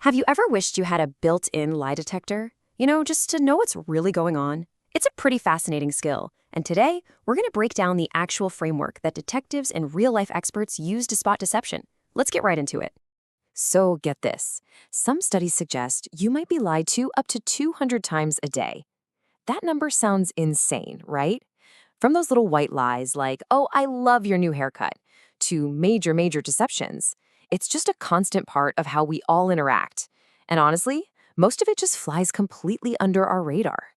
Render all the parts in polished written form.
Have you ever wished you had a built-in lie detector? Just to know what's really going on? It's a pretty fascinating skill, and today we're going to break down the actual framework that detectives and real-life experts use to spot deception. Let's get right into it. So get this. Some studies suggest you might be lied to up to 200 times a day. That number sounds insane, right? From those little white lies like, oh, I love your new haircut, to major deceptions. It's just a constant part of how we all interact. And honestly, most of it just flies completely under our radar.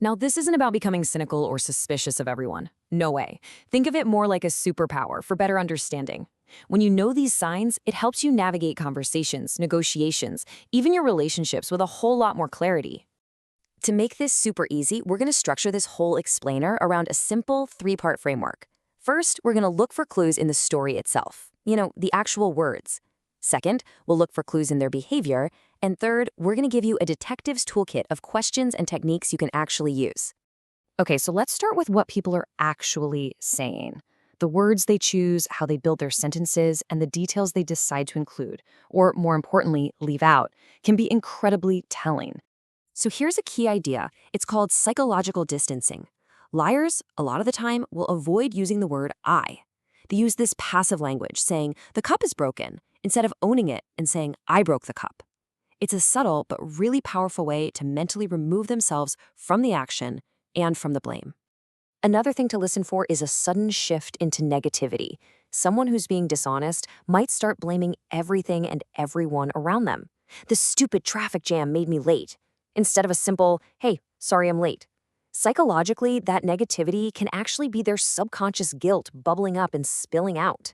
Now, this isn't about becoming cynical or suspicious of everyone. No way. Think of it more like a superpower for better understanding. When you know these signs, it helps you navigate conversations, negotiations, even your relationships with a whole lot more clarity. To make this super easy, we're going to structure this whole explainer around a simple three-part framework. First, we're going to look for clues in the story itself. The actual words. Second, we'll look for clues in their behavior. And third, we're going to give you a detective's toolkit of questions and techniques you can actually use. Okay, so let's start with what people are actually saying. The words they choose, how they build their sentences, and the details they decide to include, or more importantly, leave out, can be incredibly telling. So here's a key idea. It's called psychological distancing. Liars, a lot of the time, will avoid using the word I. They use this passive language, saying, the cup is broken, instead of owning it and saying, I broke the cup. It's a subtle but really powerful way to mentally remove themselves from the action and from the blame. Another thing to listen for is a sudden shift into negativity. Someone who's being dishonest might start blaming everything and everyone around them. The stupid traffic jam made me late, instead of a simple, hey, sorry I'm late. Psychologically, that negativity can actually be their subconscious guilt bubbling up and spilling out.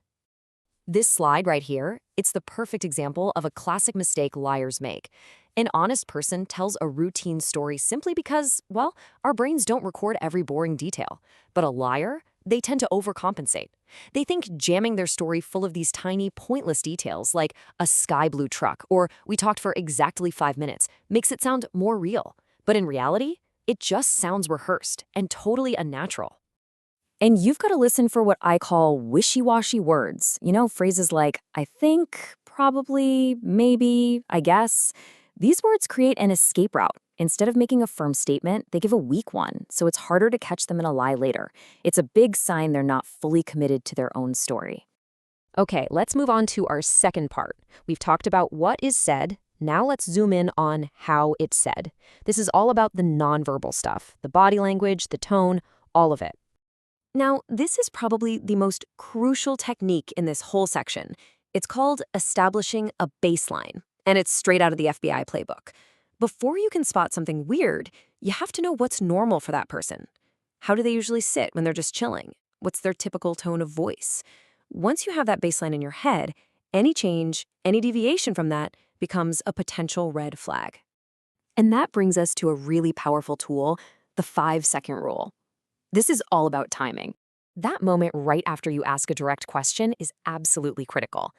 This slide right here, it's the perfect example of a classic mistake liars make. An honest person tells a routine story simply because, well, our brains don't record every boring detail. But a liar, they tend to overcompensate. They think jamming their story full of these tiny, pointless details like a sky blue truck or we talked for exactly 5 minutes makes it sound more real. But in reality, it just sounds rehearsed and totally unnatural. And you've got to listen for what I call wishy-washy words. Phrases like, I think, probably, maybe, I guess. These words create an escape route. Instead of making a firm statement, they give a weak one, so it's harder to catch them in a lie later. It's a big sign they're not fully committed to their own story. Okay, let's move on to our second part. We've talked about what is said. Now let's zoom in on how it's said. This is all about the nonverbal stuff, the body language, the tone, all of it. Now, this is probably the most crucial technique in this whole section. It's called establishing a baseline, and it's straight out of the FBI playbook. Before you can spot something weird, you have to know what's normal for that person. How do they usually sit when they're just chilling? What's their typical tone of voice? Once you have that baseline in your head, any change, any deviation from that becomes a potential red flag. And that brings us to a really powerful tool, the 5-second rule. This is all about timing. That moment right after you ask a direct question is absolutely critical.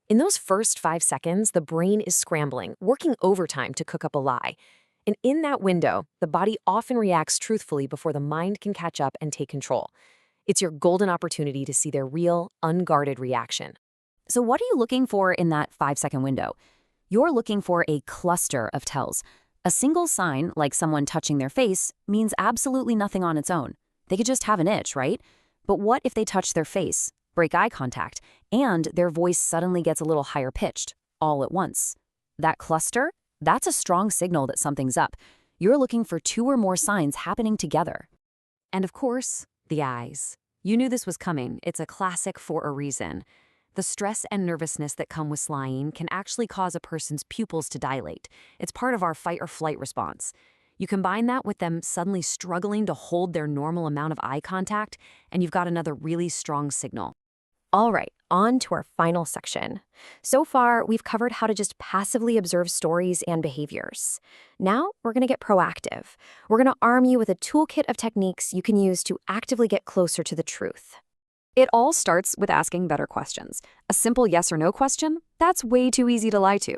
In those first 5 seconds, the brain is scrambling, working overtime to cook up a lie. And in that window, the body often reacts truthfully before the mind can catch up and take control. It's your golden opportunity to see their real, unguarded reaction. So what are you looking for in that 5-second window? You're looking for a cluster of tells. A single sign, like someone touching their face, means absolutely nothing on its own. They could just have an itch, right? But what if they touch their face, break eye contact, and their voice suddenly gets a little higher pitched, all at once? That cluster, that's a strong signal that something's up. You're looking for 2 or more signs happening together. And of course, the eyes. You knew this was coming. It's a classic for a reason. The stress and nervousness that come with lying can actually cause a person's pupils to dilate. It's part of our fight or flight response. You combine that with them suddenly struggling to hold their normal amount of eye contact, and you've got another really strong signal. All right, on to our final section. So far, we've covered how to just passively observe stories and behaviors. Now, we're going to get proactive. We're going to arm you with a toolkit of techniques you can use to actively get closer to the truth. It all starts with asking better questions. A simple yes or no question? That's way too easy to lie to.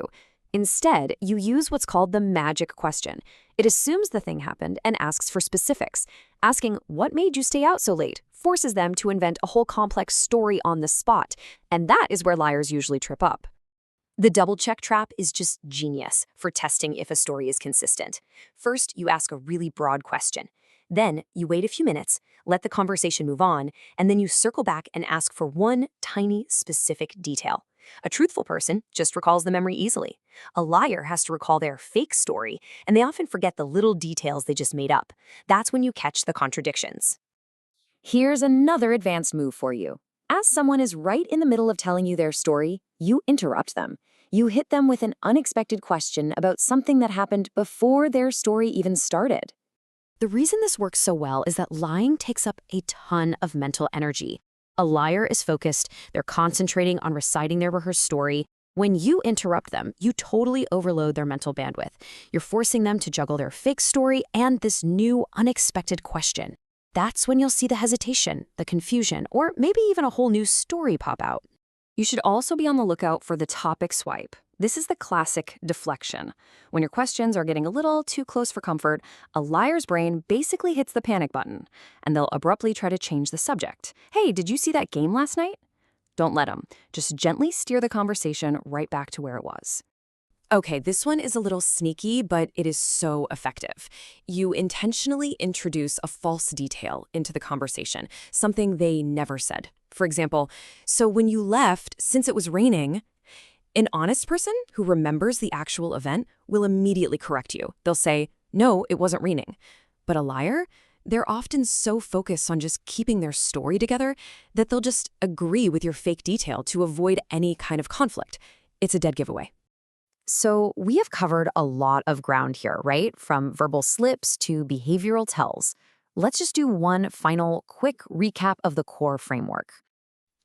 Instead, you use what's called the magic question. It assumes the thing happened and asks for specifics. Asking, what made you stay out so late, forces them to invent a whole complex story on the spot, and that is where liars usually trip up. The double check trap is just genius for testing if a story is consistent. First, you ask a really broad question. Then, you wait a few minutes, let the conversation move on, and then you circle back and ask for one tiny specific detail. A truthful person just recalls the memory easily. A liar has to recall their fake story, and they often forget the little details they just made up. That's when you catch the contradictions. Here's another advanced move for you. As someone is right in the middle of telling you their story, you interrupt them. You hit them with an unexpected question about something that happened before their story even started. The reason this works so well is that lying takes up a ton of mental energy. A liar is focused, they're concentrating on reciting their rehearsed story. When you interrupt them, you totally overload their mental bandwidth. You're forcing them to juggle their fake story and this new, unexpected question. That's when you'll see the hesitation, the confusion, or maybe even a whole new story pop out. You should also be on the lookout for the topic swipe. This is the classic deflection. When your questions are getting a little too close for comfort, a liar's brain basically hits the panic button, and they'll abruptly try to change the subject. Hey, did you see that game last night? Don't let them. Just gently steer the conversation right back to where it was. Okay, this one is a little sneaky, but it is so effective. You intentionally introduce a false detail into the conversation, something they never said. For example, so when you left, since it was raining, an honest person who remembers the actual event will immediately correct you. They'll say, no, it wasn't raining. But a liar, they're often so focused on just keeping their story together that they'll just agree with your fake detail to avoid any kind of conflict. It's a dead giveaway. So we have covered a lot of ground here, right? From verbal slips to behavioral tells. Let's just do one final quick recap of the core framework.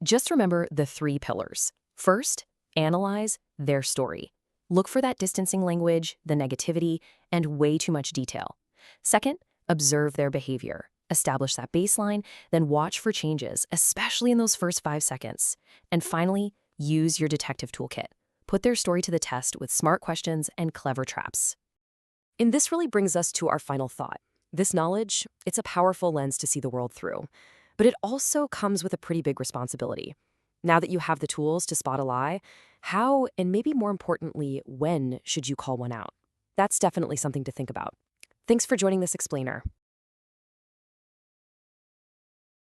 Just remember the 3 pillars. First, analyze their story. Look for that distancing language, the negativity, and way too much detail. Second, observe their behavior. Establish that baseline, then watch for changes, especially in those first 5 seconds. And finally, use your detective toolkit. Put their story to the test with smart questions and clever traps. And this really brings us to our final thought. This knowledge, it's a powerful lens to see the world through, but it also comes with a pretty big responsibility. Now that you have the tools to spot a lie, how, and maybe more importantly, when should you call one out? That's definitely something to think about. Thanks for joining this explainer.